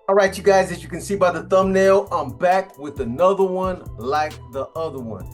All right, you guys, as you can see by the thumbnail, I'm back with another one like the other one.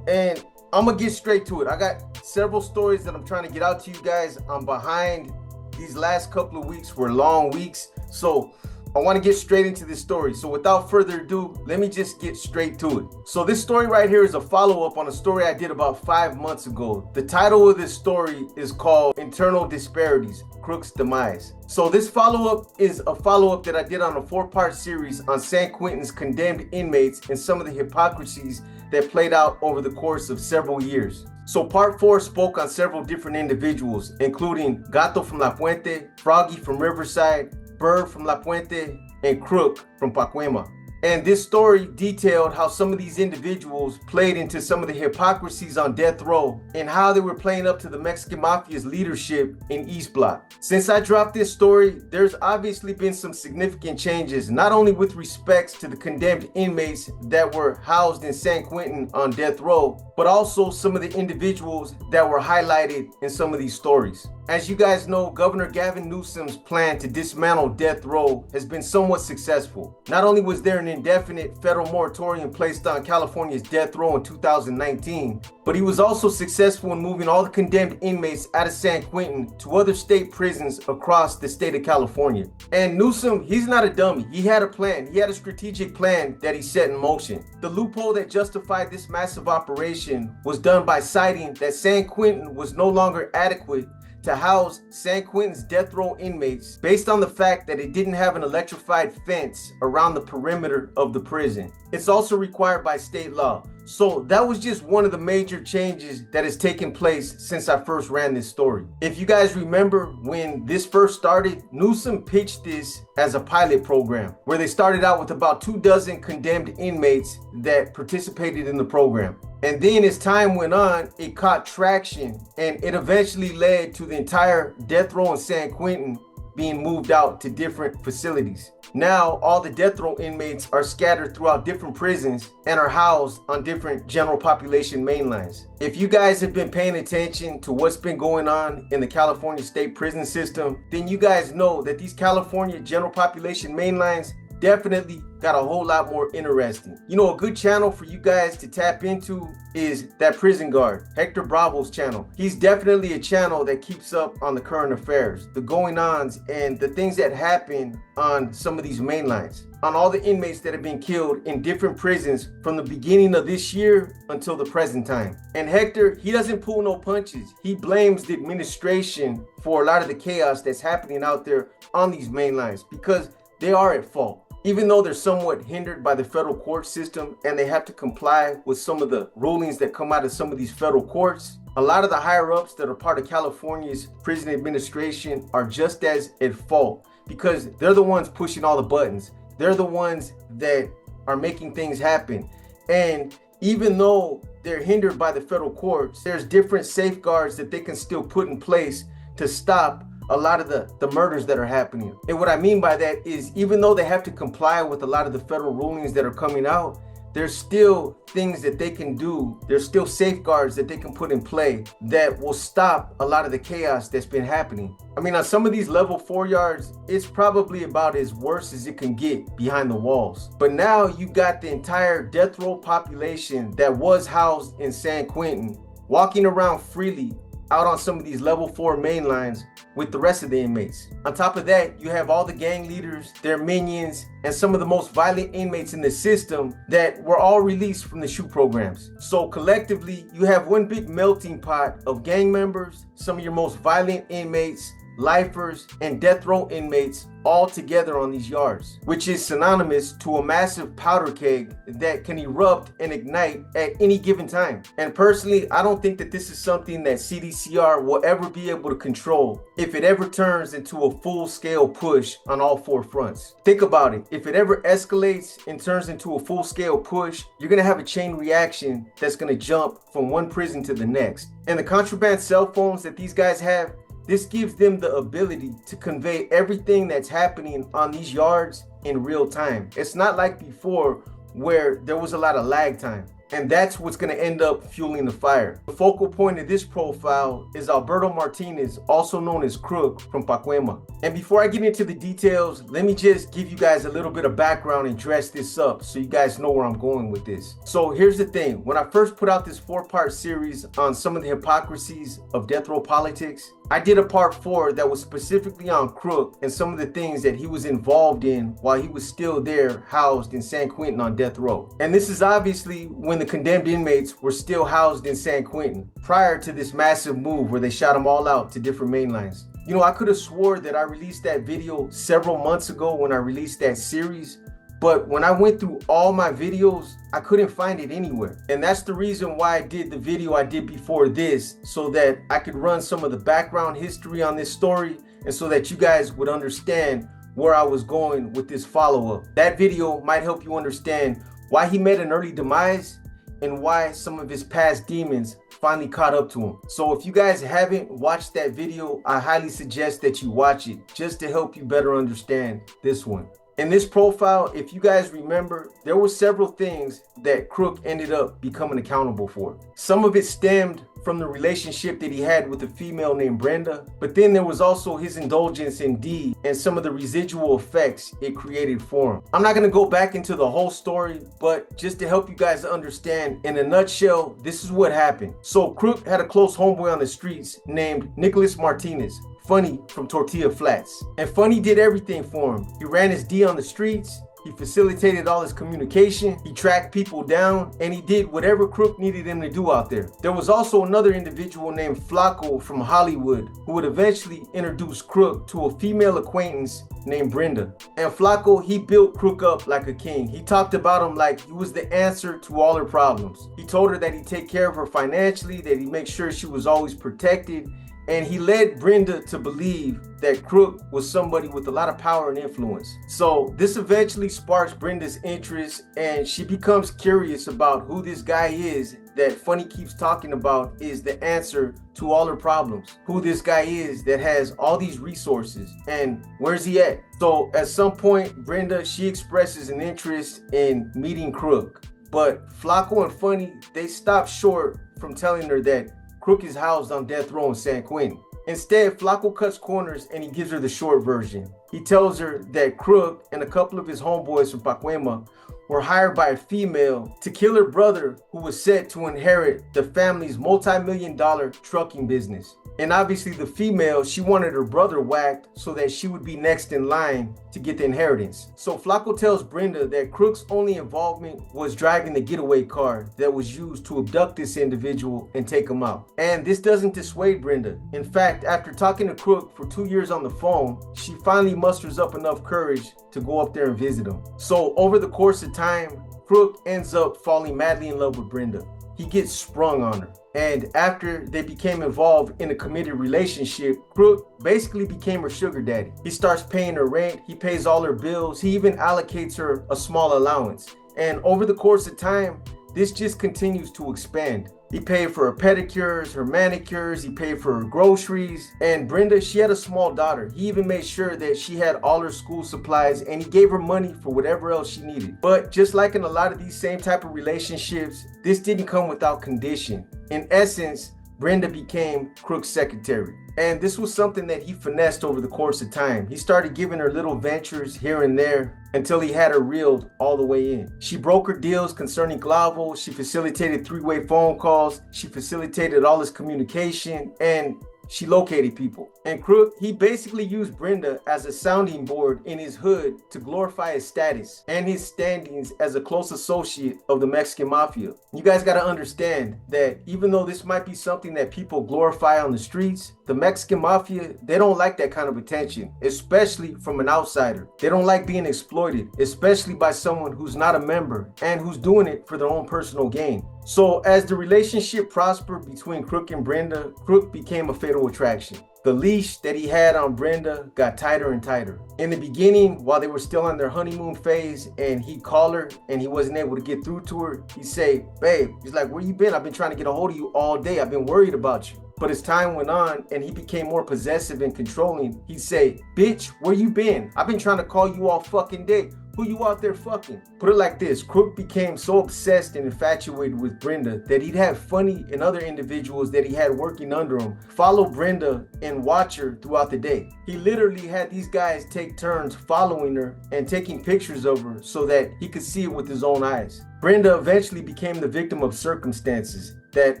And I'm gonna get straight to it. I got several stories that I'm trying to get out to you guys. I'm behind. These last couple of weeks were long weeks. So I want to get straight into this story. So without further ado, let me just get straight to it. So this story right here is a follow-up on a story I did about 5 months ago. The title of this story is called Internal Disparities, Crook's Demise. So this follow-up is a follow-up that I did on a 4-part series on San Quentin's condemned inmates and some of the hypocrisies that played out over the course of several years. So part 4 spoke on several different individuals, including Gato from La Puente, Froggy from Riverside, Bird from La Puente, and Crook from Pacuema. And this story detailed how some of these individuals played into some of the hypocrisies on death row and how they were playing up to the Mexican Mafia's leadership in East Block. Since I dropped this story, there's obviously been some significant changes, not only with respects to the condemned inmates that were housed in San Quentin on death row, but also some of the individuals that were highlighted in some of these stories. As you guys know, Governor Gavin Newsom's plan to dismantle death row has been somewhat successful. Not only was there an indefinite federal moratorium placed on California's death row in 2019, but he was also successful in moving all the condemned inmates out of San Quentin to other state prisons across the state of California. And Newsom, he's not a dummy. He had a plan. He had a strategic plan that he set in motion. The loophole that justified this massive operation was done by citing that San Quentin was no longer adequate to house San Quentin's death row inmates based on the fact that it didn't have an electrified fence around the perimeter of the prison. It's also required by state law. So that was just one of the major changes that has taken place since I first ran this story. If you guys remember when this first started, Newsom pitched this as a pilot program where they started out with about 24 condemned inmates that participated in the program. And then as time went on, it caught traction and it eventually led to the entire death row in San Quentin being moved out to different facilities. Now, all the death row inmates are scattered throughout different prisons and are housed on different general population mainlines. If you guys have been paying attention to what's been going on in the California state prison system, then you guys know that these California general population mainlines definitely got a whole lot more interesting. You know, a good channel for you guys to tap into is that prison guard, Hector Bravo's channel. He's definitely a channel that keeps up on the current affairs, the going-ons, and the things that happen on some of these main lines, on all the inmates that have been killed in different prisons from the beginning of this year until the present time. And Hector, he doesn't pull no punches. He blames the administration for a lot of the chaos that's happening out there on these main lines because they are at fault. Even though they're somewhat hindered by the federal court system and they have to comply with some of the rulings that come out of some of these federal courts, a lot of the higher ups that are part of California's prison administration are just as at fault because they're the ones pushing all the buttons. They're the ones that are making things happen. And even though they're hindered by the federal courts, there's different safeguards that they can still put in place to stop a lot of the murders that are happening. And what I mean by that is even though they have to comply with a lot of the federal rulings that are coming out, there's still things that they can do. There's still safeguards that they can put in play that will stop a lot of the chaos that's been happening. I mean, on some of these level 4 yards, it's probably about as worse as it can get behind the walls. But now you got the entire death row population that was housed in San Quentin walking around freely out on some of these level 4 main lines with the rest of the inmates. On top of that, you have all the gang leaders, their minions, and some of the most violent inmates in the system that were all released from the SHU programs. So collectively, you have one big melting pot of gang members, some of your most violent inmates, lifers, and death row inmates all together on these yards, which is synonymous to a massive powder keg that can erupt and ignite at any given time. And personally, I don't think that this is something that CDCR will ever be able to control if it ever turns into a full-scale push on all 4 fronts. Think about it. If it ever escalates and turns into a full-scale push, you're going to have a chain reaction that's going to jump from one prison to the next. And the contraband cell phones that these guys have, this gives them the ability to convey everything that's happening on these yards in real time. It's not like before where there was a lot of lag time. And that's what's going to end up fueling the fire. The focal point of this profile is Alberto Martinez, also known as Crook, from Pacuema. And before I get into the details, let me just give you guys a little bit of background and dress this up so you guys know where I'm going with this. So here's the thing. When I first put out this 4-part series on some of the hypocrisies of death row politics, I did a part 4 that was specifically on Crook and some of the things that he was involved in while he was still there housed in San Quentin on death row. And this is obviously when the condemned inmates were still housed in San Quentin prior to this massive move where they shot them all out to different main lines. You know, I could have swore that I released that video several months ago when I released that series, but when I went through all my videos, I couldn't find it anywhere. And that's the reason why I did the video I did before this, so that I could run some of the background history on this story and so that you guys would understand where I was going with this follow-up. That video might help you understand why he met an early demise and why some of his past demons finally caught up to him. So if you guys haven't watched that video, I highly suggest that you watch it just to help you better understand this one. In this profile, if you guys remember, there were several things that Crook ended up becoming accountable for. Some of it stemmed from the relationship that he had with a female named Brenda, but then there was also his indulgence in D and some of the residual effects it created for him. I'm not going to go back into the whole story, but just to help you guys understand, in a nutshell, this is what happened. So Crook had a close homeboy on the streets named Nicholas Martinez, Funny from Tortilla Flats. And Funny did everything for him. He ran his D on the streets, he facilitated all his communication, he tracked people down, and he did whatever Crook needed him to do out there. There was also another individual named Flaco from Hollywood who would eventually introduce Crook to a female acquaintance named Brenda. And Flaco, he built Crook up like a king. He talked about him like he was the answer to all her problems. He told her that he'd take care of her financially, that he'd make sure she was always protected, and he led Brenda to believe that Crook was somebody with a lot of power and influence. So this eventually sparks Brenda's interest, and she becomes curious about who this guy is that Funny keeps talking about is the answer to all her problems. Who this guy is that has all these resources, and where's he at? So at some point, Brenda, she expresses an interest in meeting Crook, but Flaco and Funny, they stop short from telling her that Crook is housed on death row in San Quentin. Instead, Flaco cuts corners and he gives her the short version. He tells her that Crook and a couple of his homeboys from Pacuema were hired by a female to kill her brother, who was set to inherit the family's multi-million-dollar trucking business. And obviously the female, she wanted her brother whacked so that she would be next in line to get the inheritance. So Flaco tells Brenda that Crook's only involvement was driving the getaway car that was used to abduct this individual and take him out. And this doesn't dissuade Brenda. In fact, after talking to Crook for 2 years on the phone, she finally musters up enough courage to go up there and visit him. So over the course of time, Crook ends up falling madly in love with Brenda. He gets sprung on her. And after they became involved in a committed relationship, Crook basically became her sugar daddy. He starts paying her rent, he pays all her bills, he even allocates her a small allowance. And over the course of time, this just continues to expand. He paid for her pedicures, her manicures, he paid for her groceries. And Brenda, she had a small daughter. He even made sure that she had all her school supplies, and he gave her money for whatever else she needed. But just like in a lot of these same type of relationships, this didn't come without condition. In essence, Brenda became Crook's secretary. And this was something that he finessed over the course of time. He started giving her little ventures here and there until he had her reeled all the way in. She brokered deals concerning Glavo, she facilitated three-way phone calls, she facilitated all his communication, and she located people. And Crook, he basically used Brenda as a sounding board in his hood to glorify his status and his standings as a close associate of the Mexican mafia. You guys got to understand that even though this might be something that people glorify on the streets, the Mexican mafia, they don't like that kind of attention, especially from an outsider. They don't like being exploited, especially by someone who's not a member and who's doing it for their own personal gain. So as the relationship prospered between Crook and Brenda, Crook became a fatal attraction. The leash that he had on Brenda got tighter and tighter. In the beginning, while they were still on their honeymoon phase and he'd call her and he wasn't able to get through to her, he'd say, "Babe," he's like, "Where you been? I've been trying to get a hold of you all day. I've been worried about you." But as time went on and he became more possessive and controlling, he'd say, "Bitch, where you been? I've been trying to call you all fucking day. Who you out there fucking? Put it like this, Crook became so obsessed and infatuated with Brenda that he'd have Funny and other individuals that he had working under him follow Brenda and watch her throughout the day. He literally had these guys take turns following her and taking pictures of her so that he could see it with his own eyes. Brenda eventually became the victim of circumstances that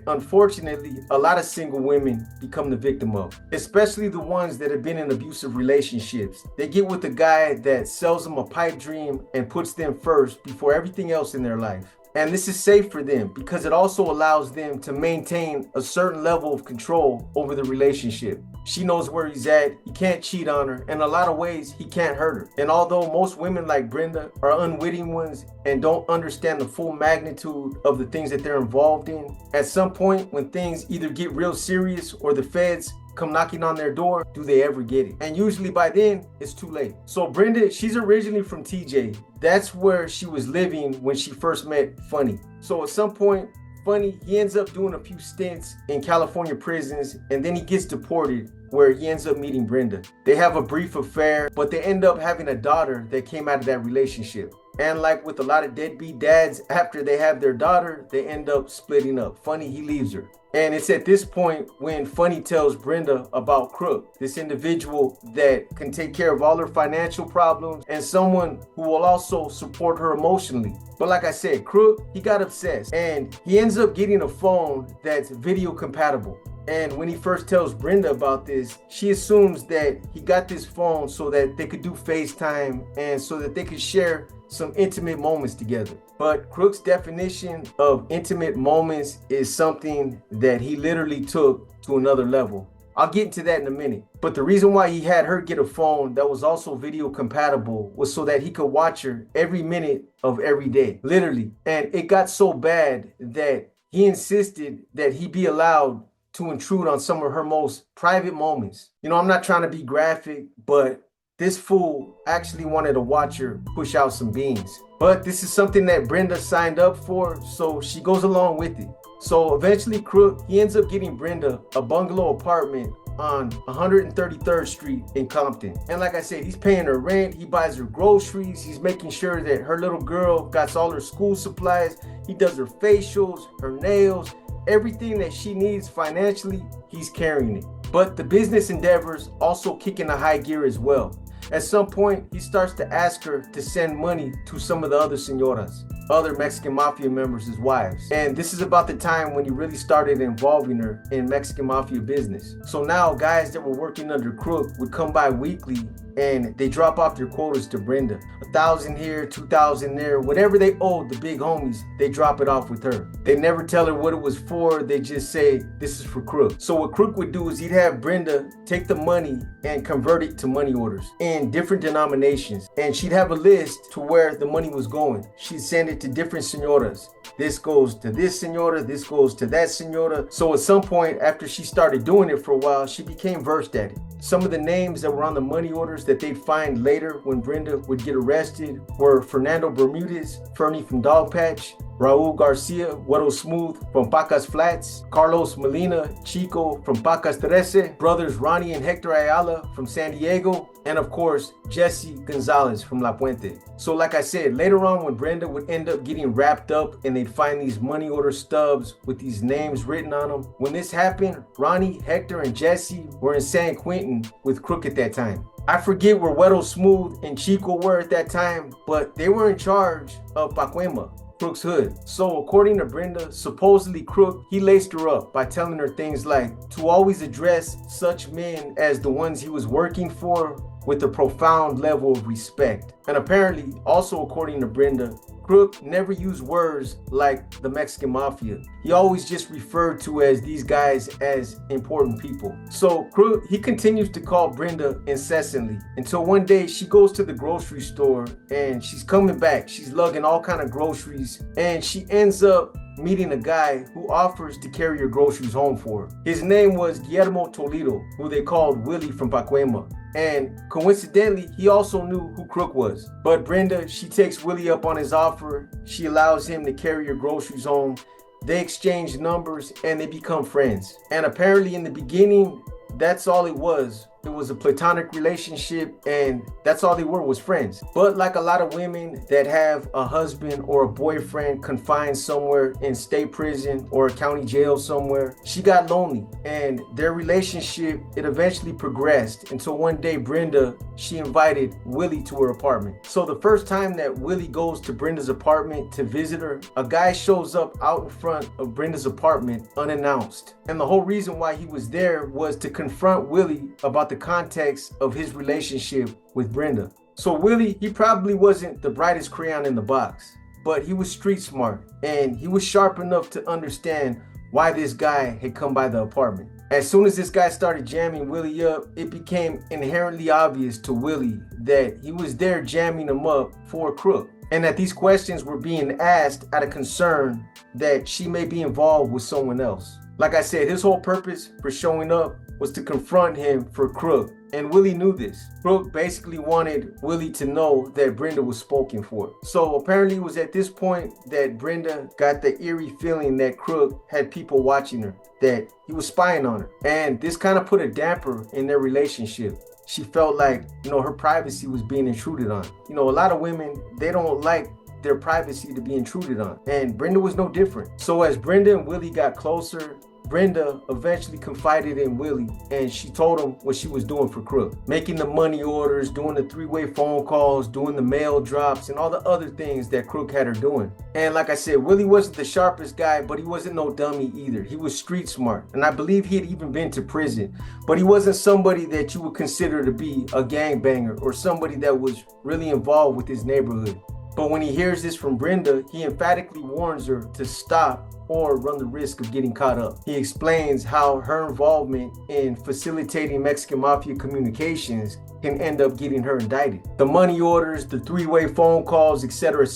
unfortunately a lot of single women become the victim of, especially the ones that have been in abusive relationships. They get with a guy that sells them a pipe dream and puts them first before everything else in their life. And this is safe for them because it also allows them to maintain a certain level of control over the relationship. She knows where he's at, he can't cheat on her, in a lot of ways he can't hurt her. And although most women like Brenda are unwitting ones and don't understand the full magnitude of the things that they're involved in, at some point when things either get real serious or the feds come knocking on their door, do they ever get it? And usually by then, it's too late. So Brenda, she's originally from TJ. That's where she was living when she first met Funny. So at some point, Funny, he ends up doing a few stints in California prisons, and then he gets deported, where he ends up meeting Brenda. They have a brief affair, but they end up having a daughter that came out of that relationship. And like with a lot of deadbeat dads, after they have their daughter, they end up splitting up. Funny, he leaves her. And it's at this point when Funny tells Brenda about Crook, this individual that can take care of all her financial problems and someone who will also support her emotionally. But like I said, Crook, he got obsessed and he ends up getting a phone that's video compatible. And when he first tells Brenda about this, she assumes that he got this phone so that they could do FaceTime and so that they could share some intimate moments together. But Crook's definition of intimate moments is something that he literally took to another level. I'll get into that in a minute. But the reason why he had her get a phone that was also video compatible was so that he could watch her every minute of every day, literally. And it got so bad that he insisted that he be allowed to intrude on some of her most private moments. You know, I'm not trying to be graphic, but this fool actually wanted to watch her push out some beans. But this is something that Brenda signed up for, so she goes along with it. So eventually Crook, he ends up getting Brenda a bungalow apartment on 133rd Street in Compton. And like I said, he's paying her rent, he buys her groceries, he's making sure that her little girl got all her school supplies, he does her facials, her nails, everything that she needs financially, he's carrying it. But the business endeavors also kick in a high gear as well. At some point, he starts to ask her to send money to some of the other señoras, other Mexican Mafia members' wives. And this is about the time when he really started involving her in Mexican Mafia business. So now guys that were working under Crook would come by weekly and they drop off their quotas to Brenda. 1,000 here, 2,000 there, whatever they owed the big homies, they drop it off with her. They never tell her what it was for, they just say, this is for Crook. So what Crook would do is he'd have Brenda take the money and convert it to money orders in different denominations. And she'd have a list to where the money was going. She'd send it to different señoras. This goes to this señora, this goes to that señora. So at some point, after she started doing it for a while, she became versed at it. Some of the names that were on the money orders that they'd find later when Brenda would get arrested were Fernando Bermudez, Fernie from Dogpatch, Raul Garcia, Guero Smooth from Pacas Flats, Carlos Molina, Chico from Pacas Trece, brothers Ronnie and Hector Ayala from San Diego, and of course, Jesse Gonzalez from La Puente. So like I said, later on when Brenda would end up getting wrapped up and they'd find these money order stubs with these names written on them, when this happened, Ronnie, Hector, and Jesse were in San Quentin with Crook at that time. I forget where Guero Smooth and Chico were at that time, but they were in charge of Pacuema, Crook's hood. So according to Brenda, supposedly Crook, he laced her up by telling her things like to always address such men as the ones he was working for with a profound level of respect. And apparently, also according to Brenda, Crook never used words like the Mexican Mafia. He always just referred to as these guys as important people. So Crook, he continues to call Brenda incessantly until one day she goes to the grocery store and she's coming back. She's lugging all kind of groceries and she ends up meeting a guy who offers to carry her groceries home for her. His name was Guillermo Toledo, who they called Willie from Pacuema. And coincidentally, he also knew who Crook was. But Brenda, she takes Willie up on his offer. She allows him to carry her groceries home. They exchange numbers and they become friends. And apparently in the beginning, that's all it was It was a platonic relationship, and that's all they were, was friends. But like a lot of women that have a husband or a boyfriend confined somewhere in state prison or a county jail somewhere, she got lonely, and their relationship, it eventually progressed until one day Brenda, she invited Willie to her apartment. So the first time that Willie goes to Brenda's apartment to visit her, a guy shows up out in front of Brenda's apartment unannounced. And the whole reason why he was there was to confront Willie about the context of his relationship with Brenda. So Willie, he probably wasn't the brightest crayon in the box, but he was street smart, and he was sharp enough to understand why this guy had come by the apartment. As soon as this guy started jamming Willie up, it became inherently obvious to Willie that he was there jamming him up for a crook, and that these questions were being asked out of concern that she may be involved with someone else. Like I said, his whole purpose for showing up was to confront him for crook, and Willie knew this. Crook basically wanted Willie to know that Brenda was spoken for. So apparently it was at this point that Brenda got the eerie feeling that Crook had people watching her, that he was spying on her, and this kind of put a damper in their relationship. She felt like, her privacy was being intruded on. A lot of women, they don't like their privacy to be intruded on, and Brenda was no different. So as Brenda and Willie got closer, Brenda eventually confided in Willie, and she told him what she was doing for Crook. Making the money orders, doing the three-way phone calls, doing the mail drops, and all the other things that Crook had her doing. And like I said, Willie wasn't the sharpest guy, but he wasn't no dummy either. He was street smart, and I believe he had even been to prison. But he wasn't somebody that you would consider to be a gangbanger or somebody that was really involved with his neighborhood. But when he hears this from Brenda, he emphatically warns her to stop or run the risk of getting caught up. He explains how her involvement in facilitating Mexican Mafia communications can end up getting her indicted. The money orders, the three-way phone calls, etc.,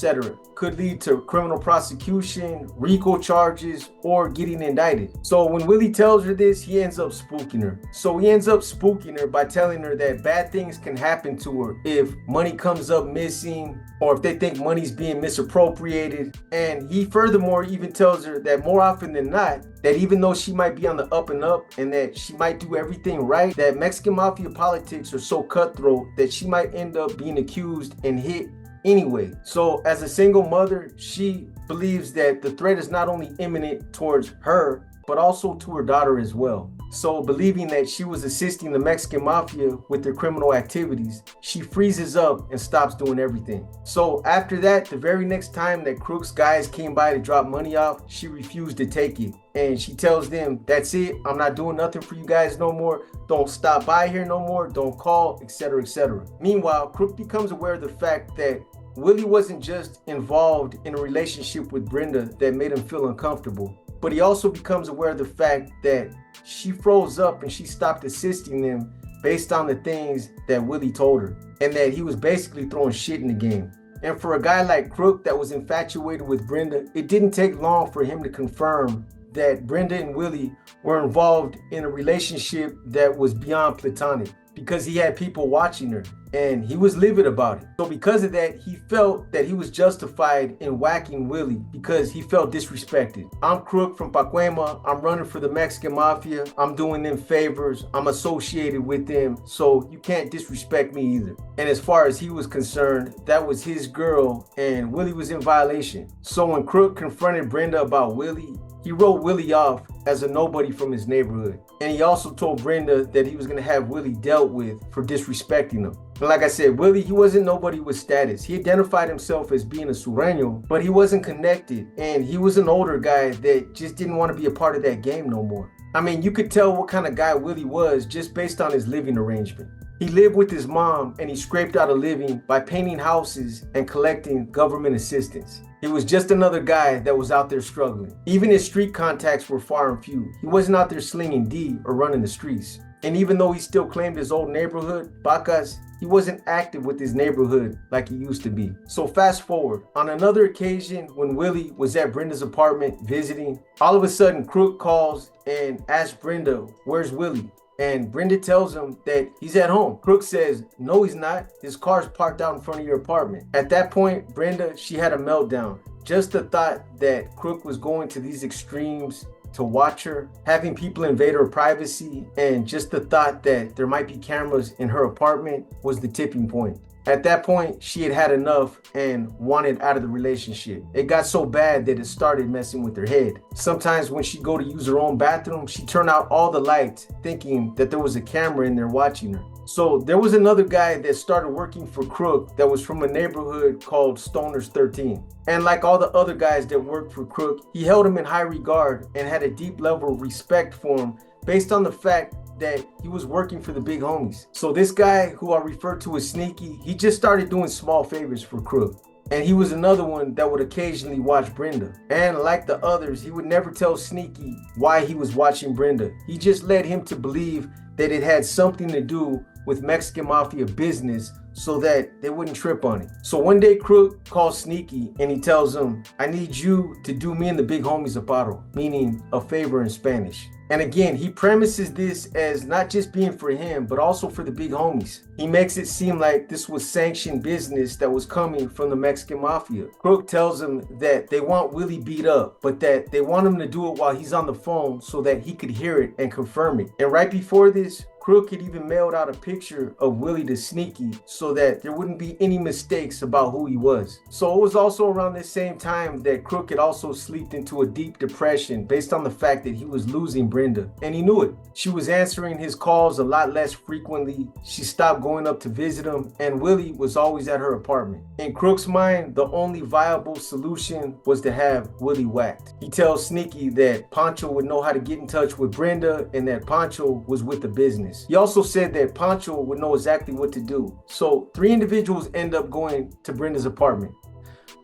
could lead to criminal prosecution, RICO charges, or getting indicted. So when Willie tells her this, he ends up spooking her. So he ends up spooking her by telling her that bad things can happen to her if money comes up missing, or if they think money's being misappropriated. And he furthermore even tells her that more often than not, that even though she might be on the up and up and that she might do everything right, that Mexican Mafia politics are so cutthroat that she might end up being accused and hit anyway. So as a single mother, she believes that the threat is not only imminent towards her, but also to her daughter as well. So believing that she was assisting the Mexican Mafia with their criminal activities, she freezes up and stops doing everything. So after that, the very next time that Crook's guys came by to drop money off, she refused to take it. And she tells them, that's it, I'm not doing nothing for you guys no more. Don't stop by here no more, don't call, etc., etc. Meanwhile, Crook becomes aware of the fact that Willie wasn't just involved in a relationship with Brenda that made him feel uncomfortable, but he also becomes aware of the fact that she froze up and she stopped assisting them based on the things that Willie told her, and that he was basically throwing shit in the game. And for a guy like Crook that was infatuated with Brenda, it didn't take long for him to confirm that Brenda and Willie were involved in a relationship that was beyond platonic, because he had people watching her and he was livid about it. So because of that, he felt that he was justified in whacking Willie because he felt disrespected. I'm Crook from Pacuema. I'm running for the Mexican Mafia. I'm doing them favors. I'm associated with them. So you can't disrespect me either. And as far as he was concerned, that was his girl and Willie was in violation. So when Crook confronted Brenda about Willie, he wrote Willie off as a nobody from his neighborhood. And he also told Brenda that he was going to have Willie dealt with for disrespecting him. And like I said, Willie, he wasn't nobody with status. He identified himself as being a Sureño, but he wasn't connected. And he was an older guy that just didn't want to be a part of that game no more. I mean, you could tell what kind of guy Willie was just based on his living arrangement. He lived with his mom and he scraped out a living by painting houses and collecting government assistance. He was just another guy that was out there struggling. Even his street contacts were far and few. He wasn't out there slinging D or running the streets. And even though he still claimed his old neighborhood, Bacas, he wasn't active with his neighborhood like he used to be. So fast forward, on another occasion when Willie was at Brenda's apartment visiting, all of a sudden Crook calls and asks Brenda, where's Willie? And Brenda tells him that he's at home. Crook says, no, he's not. His car's parked out in front of your apartment. At that point, Brenda, she had a meltdown. Just the thought that Crook was going to these extremes to watch her, having people invade her privacy, and just the thought that there might be cameras in her apartment was the tipping point. At that point, she had had enough and wanted out of the relationship. It got so bad that it started messing with her head. Sometimes when she'd go to use her own bathroom, she'd turn out all the lights thinking that there was a camera in there watching her. So there was another guy that started working for Crook that was from a neighborhood called Stoners 13. And like all the other guys that worked for Crook, he held him in high regard and had a deep level of respect for him based on the fact that he was working for the big homies. So this guy, who I refer to as Sneaky, he just started doing small favors for Crook. And he was another one that would occasionally watch Brenda. And like the others, he would never tell Sneaky why he was watching Brenda. He just led him to believe that it had something to do with Mexican Mafia business so that they wouldn't trip on it. So one day Crook calls Sneaky and he tells him, I need you to do me and the big homies a paro, meaning a favor in Spanish. And again, he premises this as not just being for him, but also for the big homies. He makes it seem like this was sanctioned business that was coming from the Mexican Mafia. Crook tells him that they want Willie beat up, but that they want him to do it while he's on the phone so that he could hear it and confirm it. And right before this, Crook had even mailed out a picture of Willie to Sneaky so that there wouldn't be any mistakes about who he was. So it was also around this same time that Crook had also slipped into a deep depression based on the fact that he was losing Brenda, and he knew it. She was answering his calls a lot less frequently. She stopped going up to visit him, and Willie was always at her apartment. In Crook's mind, the only viable solution was to have Willie whacked. He tells Sneaky that Pancho would know how to get in touch with Brenda and that Pancho was with the business. He also said that Pancho would know exactly what to do. So 3 individuals end up going to Brenda's apartment: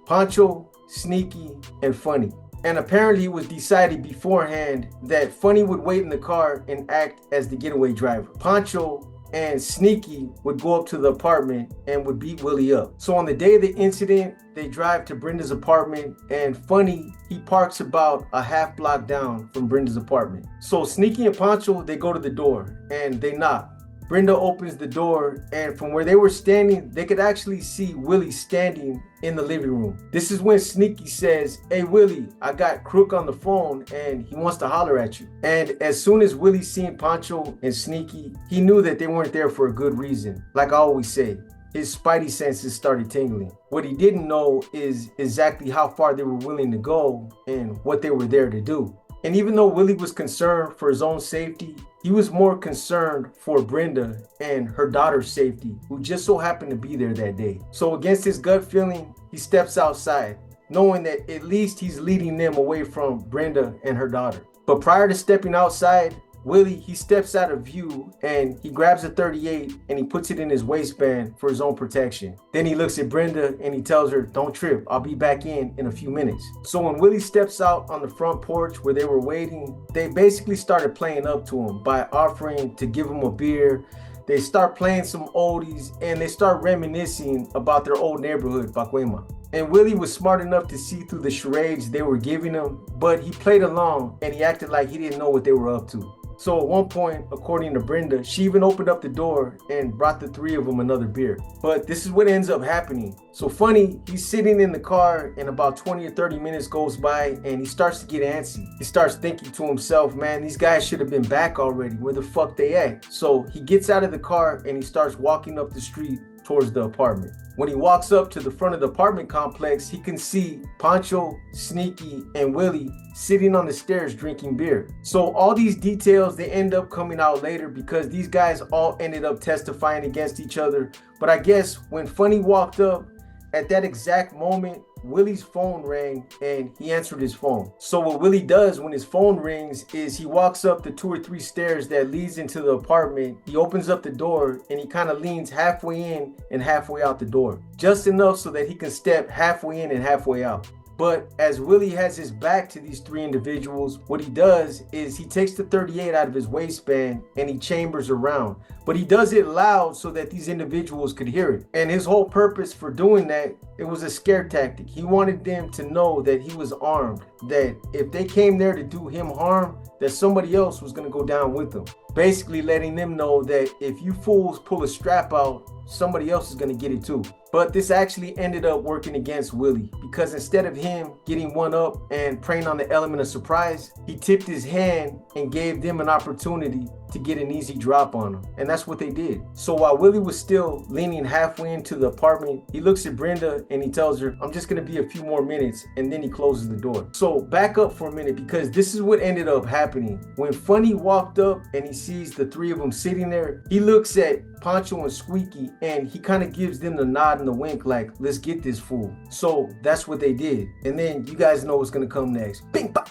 Pancho, Sneaky, and Funny. And apparently it was decided beforehand that Funny would wait in the car and act as the getaway driver. Pancho and Sneaky would go up to the apartment and would beat Willie up. So on the day of the incident, they drive to Brenda's apartment, and Funny, he parks about a half block down from Brenda's apartment. So Sneaky and Pancho, they go to the door and they knock. Brenda opens the door, and from where they were standing, they could actually see Willie standing in the living room. This is when Sneaky says, hey Willie, I got Crook on the phone and he wants to holler at you. And as soon as Willie seen Pancho and Sneaky, he knew that they weren't there for a good reason. Like I always say, his spidey senses started tingling. What he didn't know is exactly how far they were willing to go and what they were there to do. And even though Willie was concerned for his own safety, he was more concerned for Brenda and her daughter's safety, who just so happened to be there that day. So against his gut feeling, he steps outside, knowing that at least he's leading them away from Brenda and her daughter. But prior to stepping outside, Willie, he steps out of view and he grabs a 38 and he puts it in his waistband for his own protection. Then he looks at Brenda and he tells her, don't trip, I'll be back in a few minutes. So when Willie steps out on the front porch where they were waiting, they basically started playing up to him by offering to give him a beer. They start playing some oldies and they start reminiscing about their old neighborhood, Pacuema. And Willie was smart enough to see through the charades they were giving him, but he played along and he acted like he didn't know what they were up to. So at one point, according to Brenda, she even opened up the door and brought the 3 of them another beer. But this is what ends up happening. So Funny, he's sitting in the car and about 20 or 30 minutes goes by and he starts to get antsy. He starts thinking to himself, man, these guys should have been back already. Where the fuck they at? So he gets out of the car and he starts walking up the street towards the apartment. When he walks up to the front of the apartment complex, he can see Pancho, Sneaky, and Willie sitting on the stairs drinking beer. So all these details, they end up coming out later because these guys all ended up testifying against each other. But I guess when Funny walked up, at that exact moment, Willie's phone rang and he answered his phone. So what Willie does when his phone rings is he walks up the 2 or 3 stairs that leads into the apartment. He opens up the door and he kind of leans halfway in and halfway out the door. Just enough so that he can step halfway in and halfway out. But as Willie has his back to these 3 individuals, what he does is he takes the 38 out of his waistband and he chambers around. But he does it loud so that these individuals could hear it. And his whole purpose for doing that, it was a scare tactic. He wanted them to know that he was armed, that if they came there to do him harm, that somebody else was going to go down with them. Basically letting them know that if you fools pull a strap out, somebody else is gonna get it too. But this actually ended up working against Willie, because instead of him getting one up and preying on the element of surprise, he tipped his hand and gave them an opportunity to get an easy drop on him. And that's what they did. So while Willie was still leaning halfway into the apartment, he looks at Brenda and he tells her, I'm just gonna be a few more minutes, and then he closes the door. So back up for a minute, because this is what ended up happening. When Funny walked up and he sees the three of them sitting there, he looks at Pancho and Squeaky and he kind of gives them the nod and the wink, like, let's get this fool. So that's what they did. And then you guys know what's gonna come next. Bing, bop,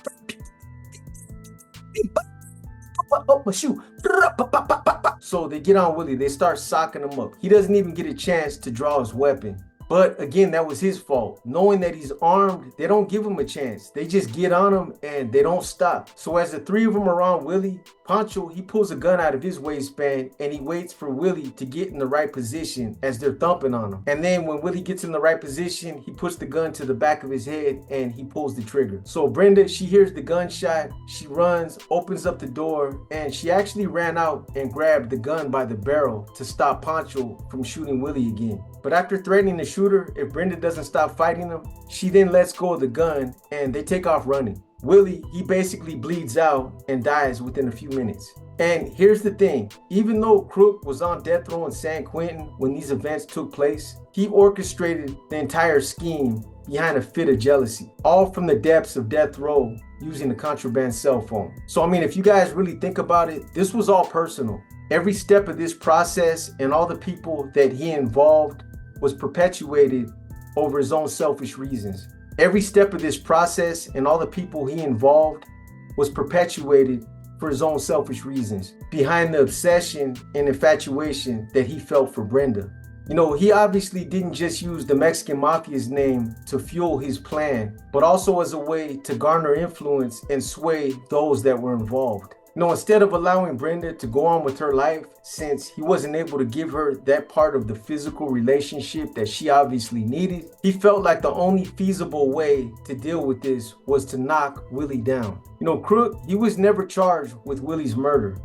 bing, bop. Oh, my shoe. So they get on Willie. They start socking him up. He doesn't even get a chance to draw his weapon. But again, that was his fault. Knowing that he's armed, they don't give him a chance. They just get on him and they don't stop. So as the three of them are on Willie, Pancho, he pulls a gun out of his waistband and he waits for Willie to get in the right position as they're thumping on him. And then when Willie gets in the right position, he puts the gun to the back of his head and he pulls the trigger. So Brenda, she hears the gunshot, she runs, opens up the door, and she actually ran out and grabbed the gun by the barrel to stop Pancho from shooting Willie again. But after threatening the shooter, if Brenda doesn't stop fighting him, she then lets go of the gun and they take off running. Willie, he basically bleeds out and dies within a few minutes. And here's the thing, even though Crook was on death row in San Quentin when these events took place, he orchestrated the entire scheme behind a fit of jealousy, all from the depths of death row using a contraband cell phone. So I mean, if you guys really think about it, this was all personal. Every step of this process and all the people that he involved was perpetuated over his own selfish reasons. Every step of this process and all the people he involved was perpetuated for his own selfish reasons, behind the obsession and infatuation that he felt for Brenda. You know, he obviously didn't just use the Mexican Mafia's name to fuel his plan, but also as a way to garner influence and sway those that were involved. You know, instead of allowing Brenda to go on with her life, since he wasn't able to give her that part of the physical relationship that she obviously needed, he felt like the only feasible way to deal with this was to knock Willie down. You know, Crook, he was never charged with Willie's murder.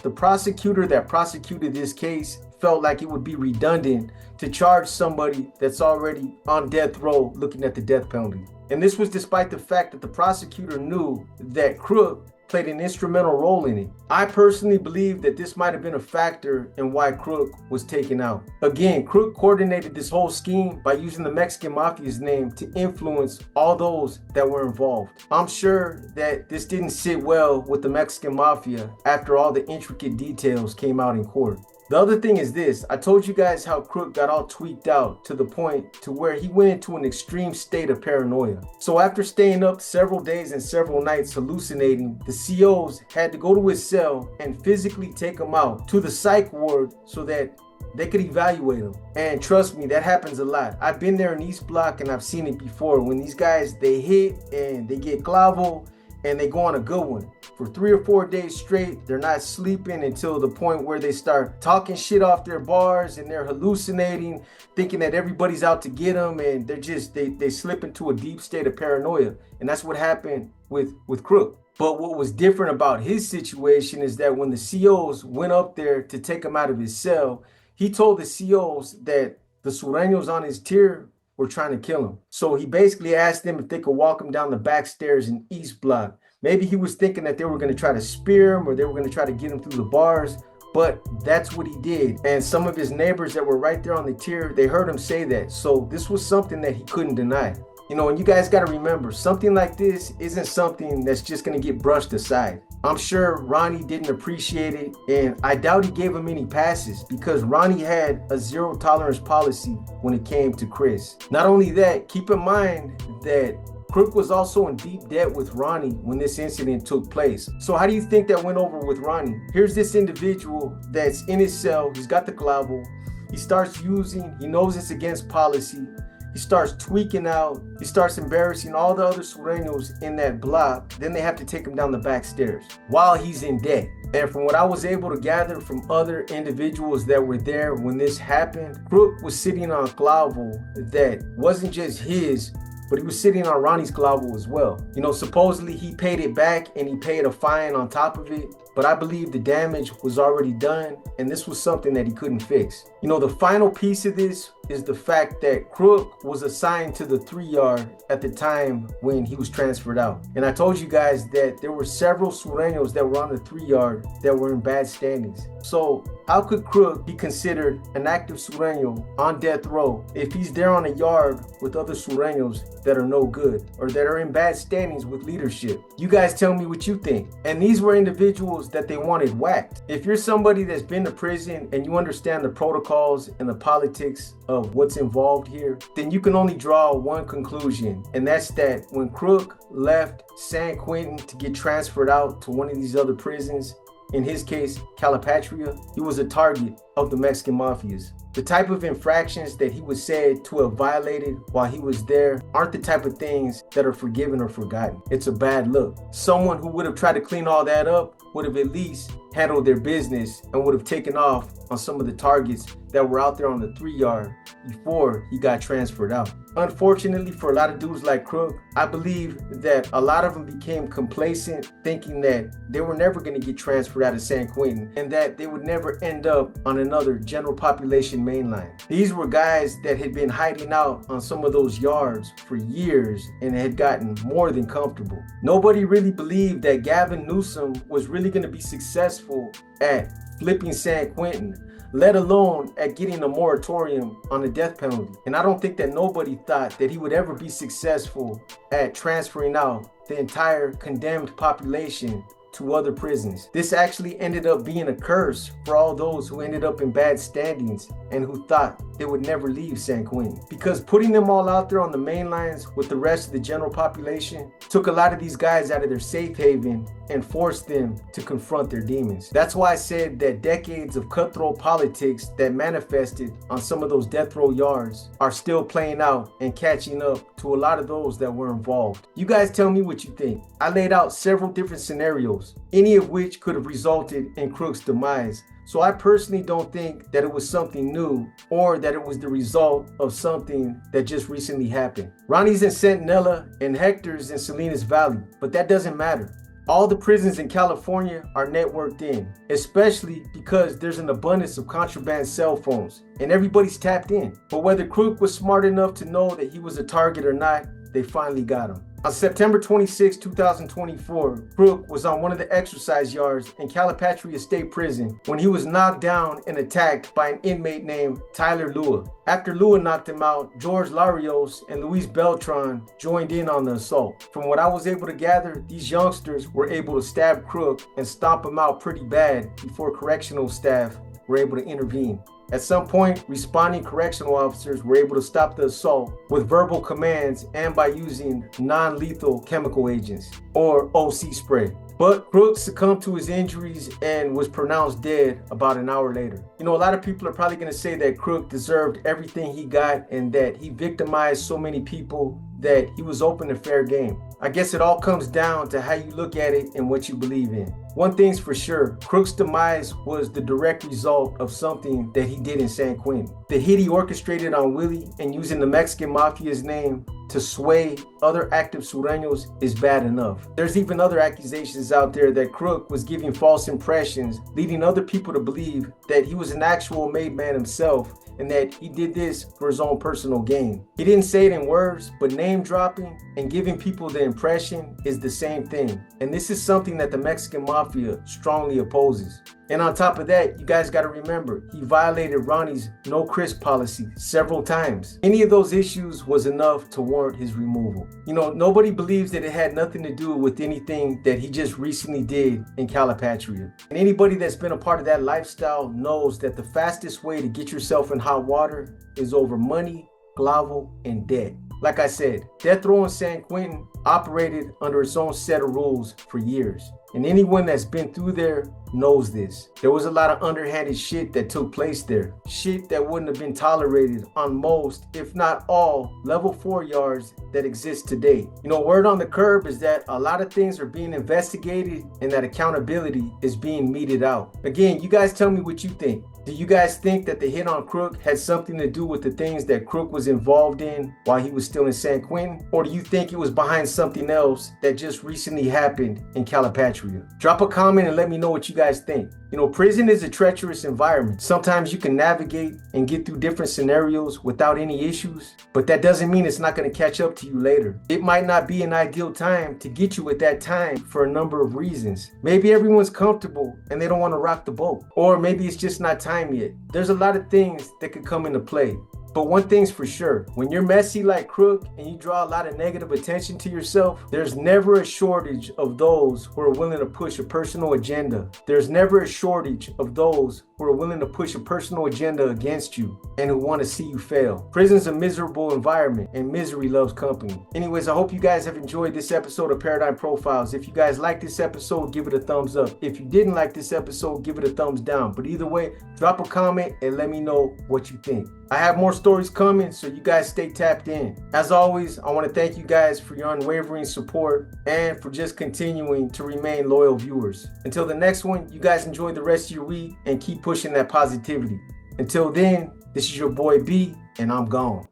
The prosecutor that prosecuted this case felt like it would be redundant to charge somebody that's already on death row looking at the death penalty. And this was despite the fact that the prosecutor knew that Crook played an instrumental role in it. I personally believe that this might have been a factor in why Crook was taken out. Again, Crook coordinated this whole scheme by using the Mexican Mafia's name to influence all those that were involved. I'm sure that this didn't sit well with the Mexican Mafia after all the intricate details came out in court. The other thing is this, I told you guys how Crook got all tweaked out to the point to where he went into an extreme state of paranoia. So after staying up several days and several nights hallucinating, the COs had to go to his cell and physically take him out to the psych ward so that they could evaluate him. And trust me, that happens a lot. I've been there in East Block and I've seen it before. When these guys, they hit and they get clavo and they go on a good one. For 3 or 4 days straight, they're not sleeping until the point where they start talking shit off their bars and they're hallucinating, thinking that everybody's out to get them, and they're just, they slip into a deep state of paranoia. And that's what happened with Crook. But what was different about his situation is that when the COs went up there to take him out of his cell, he told the COs that the Sureños on his tier were trying to kill him. So he basically asked them if they could walk him down the back stairs in East Block. Maybe he was thinking that they were going to try to spear him or they were going to try to get him through the bars, but that's what he did. And some of his neighbors that were right there on the tier, they heard him say that. So this was something that he couldn't deny. You know, and you guys got to remember, something like this isn't something that's just going to get brushed aside. I'm sure Ronnie didn't appreciate it, and I doubt he gave him any passes because Ronnie had a zero tolerance policy when it came to Chris. Not only that, keep in mind that Crook was also in deep debt with Ronnie when this incident took place. So how do you think that went over with Ronnie? Here's this individual that's in his cell. He's got the clavo. He starts using, he knows it's against policy. He starts tweaking out. He starts embarrassing all the other Sureños in that block. Then they have to take him down the back stairs while he's in debt. And from what I was able to gather from other individuals that were there when this happened, Crook was sitting on clavo that wasn't just his, but he was sitting on Ronnie's clavo as well. You know, supposedly he paid it back and he paid a fine on top of it. but I believe the damage was already done, and this was something that he couldn't fix. You know, the final piece of this is the fact that Crook was assigned to the 3-yard at the time when he was transferred out. And I told you guys that there were several Sureños that were on the 3-yard that were in bad standings. So how could Crook be considered an active Sureño on death row if he's there on a yard with other Sureños that are no good or that are in bad standings with leadership? You guys tell me what you think. And these were individuals that they wanted whacked. If you're somebody that's been to prison and you understand the protocols and the politics of what's involved here, then you can only draw one conclusion, and that's that when Crook left San Quentin to get transferred out to one of these other prisons, in his case, Calipatria, he was a target of the Mexican mafias. The type of infractions that he was said to have violated while he was there aren't the type of things that are forgiven or forgotten. It's a bad look. Someone who would have tried to clean all that up would have at least handled their business and would have taken off on some of the targets that were out there on the 3-yard before he got transferred out. Unfortunately for a lot of dudes like Crook, I believe that a lot of them became complacent, thinking that they were never going to get transferred out of San Quentin and that they would never end up on another general population mainline. These were guys that had been hiding out on some of those yards for years and had gotten more than comfortable. Nobody really believed that Gavin Newsom was really going to be successful at flipping San Quentin, let alone at getting a moratorium on the death penalty. And I don't think that nobody thought that he would ever be successful at transferring out the entire condemned population to other prisons. This actually ended up being a curse for all those who ended up in bad standings and who thought they would never leave San Quentin. Because putting them all out there on the main lines with the rest of the general population took a lot of these guys out of their safe haven and forced them to confront their demons. That's why I said that decades of cutthroat politics that manifested on some of those death row yards are still playing out and catching up to a lot of those that were involved. You guys tell me what you think. I laid out several different scenarios, any of which could have resulted in Crook's demise. So I personally don't think that it was something new or that it was the result of something that just recently happened. Ronnie's in Centinela and Hector's in Salinas Valley, but that doesn't matter. All the prisons in California are networked in, especially because there's an abundance of contraband cell phones and everybody's tapped in. But whether Crook was smart enough to know that he was a target or not, they finally got him. On September 26, 2024, Crook was on one of the exercise yards in Calipatria State Prison when he was knocked down and attacked by an inmate named Tyler Lua. After Lua knocked him out, George Larios and Luis Beltran joined in on the assault. From what I was able to gather, these youngsters were able to stab Crook and stomp him out pretty bad before correctional staff were able to intervene. At some point, responding correctional officers were able to stop the assault with verbal commands and by using non-lethal chemical agents, or OC spray. But Crook succumbed to his injuries and was pronounced dead about an hour later. You know, a lot of people are probably going to say that Crook deserved everything he got and that he victimized so many people that he was open to fair game. I guess it all comes down to how you look at it and what you believe in. One thing's for sure, Crook's demise was the direct result of something that he did in San Quentin. The hit he orchestrated on Willie and using the Mexican Mafia's name to sway other active Sureños is bad enough. There's even other accusations out there that Crook was giving false impressions, leading other people to believe that he was an actual made man himself and that he did this for his own personal gain. He didn't say it in words, but name dropping and giving people the impression is the same thing. And this is something that the Mexican Mafia strongly opposes. And on top of that, you guys got to remember, he violated Ronnie's no crisp policy several times. Any of those issues was enough to warrant his removal. You know, nobody believes that it had nothing to do with anything that he just recently did in Calipatria. And anybody that's been a part of that lifestyle knows that the fastest way to get yourself in hot water is over money, clavo, and debt. Like I said, death row in San Quentin operated under its own set of rules for years. And anyone that's been through there knows this. There was a lot of underhanded shit that took place there. Shit that wouldn't have been tolerated on most, if not all, level 4 yards that exist today. You know, word on the curb is that a lot of things are being investigated and that accountability is being meted out. Again, you guys tell me what you think. Do you guys think that the hit on Crook had something to do with the things that Crook was involved in while he was still in San Quentin? prison, or do you think it was behind something else that just recently happened in Calipatria? Drop a comment and let me know what you guys think. You know, prison is a treacherous environment. Sometimes you can navigate and get through different scenarios without any issues, but that doesn't mean it's not going to catch up to you later. It might not be an ideal time to get you at that time for a number of reasons. Maybe everyone's comfortable and they don't want to rock the boat, or maybe it's just not time yet. There's a lot of things that could come into play. But one thing's for sure, when you're messy like Crook and you draw a lot of negative attention to yourself, there's never a shortage of those who are willing to push a personal agenda. There's never a shortage of those who are willing to push a personal agenda against you and who want to see you fail. Prison's a miserable environment and misery loves company. Anyways, I hope you guys have enjoyed this episode of Paradigm Profiles. If you guys like this episode, give it a thumbs up. If you didn't like this episode, give it a thumbs down. But either way, drop a comment and let me know what you think. I have more stories coming, so you guys stay tapped in. As always, I want to thank you guys for your unwavering support and for just continuing to remain loyal viewers. Until the next one, you guys enjoy the rest of your week and keep pushing that positivity. Until then, this is your boy B, and I'm gone.